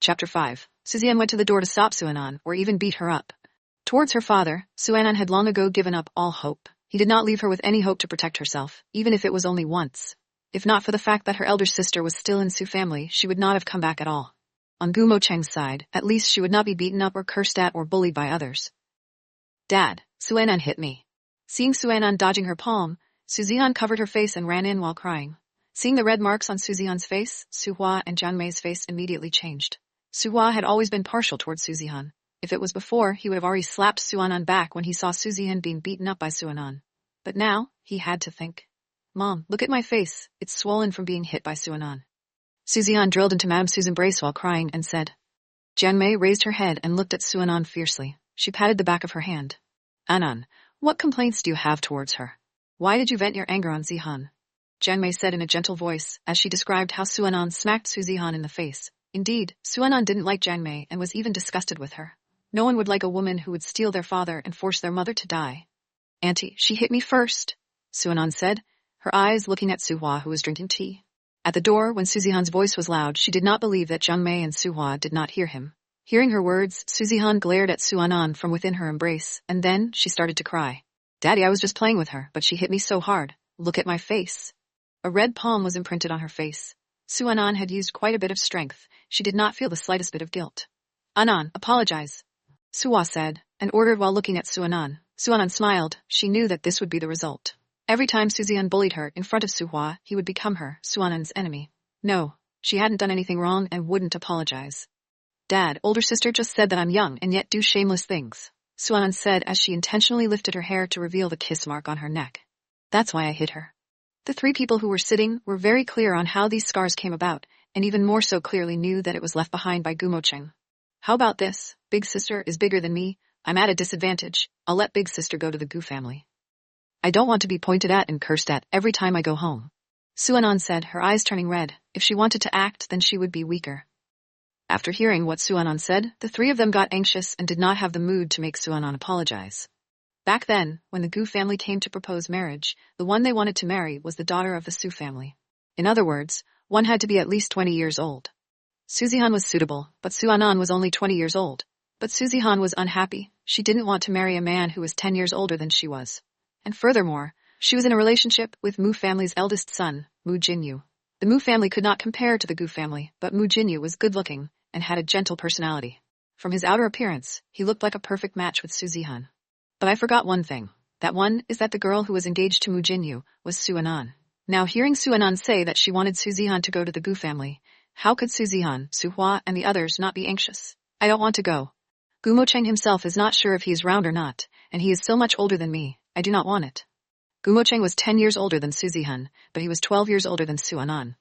Chapter 5. Suzian went to the door to stop Suanan, or even beat her up. Towards her father, Suanan had long ago given up all hope. He did not leave her with any hope to protect herself, even if it was only once. If not for the fact that her elder sister was still in Su family, she would not have come back at all. On Gumo Cheng's side, at least she would not be beaten up or cursed at or bullied by others. Dad, Suanan hit me. Seeing Suanan dodging her palm, Suzian covered her face and ran in while crying. Seeing the red marks on Suzian's face, Suhua and Jianmei's face immediately changed. Suhua had always been partial towards Suzian. If it was before, he would have already slapped Suanan back when he saw Suzian being beaten up by Suanan. But now, he had to think. Mom, look at my face, it's swollen from being hit by Suanan. Suzian drilled into Madame Su's embrace while crying and said. Jianmei raised her head and looked at Suanan fiercely. She patted the back of her hand. Anan, what complaints do you have towards her? Why did you vent your anger on Zihan? Jianmei said in a gentle voice, as she described how Suanan smacked Su Zihan in the face. Indeed, Suanan didn't like Jianmei and was even disgusted with her. No one would like a woman who would steal their father and force their mother to die. Auntie, she hit me first, Suanan said, her eyes looking at Suhua who was drinking tea. At the door, when Su Zihan's voice was loud, she did not believe that Jianmei and Suhua did not hear him. Hearing her words, Su Zihan glared at Suanan from within her embrace, and then she started to cry. Daddy, I was just playing with her, but she hit me so hard. Look at my face. A red palm was imprinted on her face. Suanan had used quite a bit of strength. She did not feel the slightest bit of guilt. Anan, apologize, Suhua said, and ordered while looking at Suanan. Suanan smiled. She knew that this would be the result. Every time Suzian bullied her in front of Suhua, he would become her, Suanan's enemy. No, she hadn't done anything wrong and wouldn't apologize. Dad, older sister just said that I'm young and yet do shameless things, Suanan said as she intentionally lifted her hair to reveal the kiss mark on her neck. That's why I hit her. The three people who were sitting were very clear on how these scars came about, and even more so clearly knew that it was left behind by Gumo Cheng. How about this? Big sister is bigger than me. I'm at a disadvantage. I'll let big sister go to the Gu family. I don't want to be pointed at and cursed at every time I go home, Suanan said, her eyes turning red. If she wanted to act, then she would be weaker. After hearing what Suanan said, the three of them got anxious and did not have the mood to make Suanan apologize. Back then, when the Gu family came to propose marriage, the one they wanted to marry was the daughter of the Su family. In other words, one had to be at least 20 years old. Su Zihan was suitable, but Suanan was only 20 years old. But Su Zihan was unhappy. She didn't want to marry a man who was 10 years older than she was. And furthermore, she was in a relationship with Mu family's eldest son, Mu Jinyu. The Mu family could not compare to the Gu family, but Mu Jinyu was good-looking and had a gentle personality. From his outer appearance, he looked like a perfect match with Su Zihan. But I forgot one thing. That one is that the girl who was engaged to Mu Jinyu was Suanan. Now hearing Suanan say that she wanted Su Zihan to go to the Gu family, how could Su Zihan, Suhua, and the others not be anxious? I don't want to go. Gumo Cheng himself is not sure if he is round or not, and he is so much older than me. I do not want it. Gumo Cheng was 10 years older than Su Zihan, but he was 12 years older than Suanan.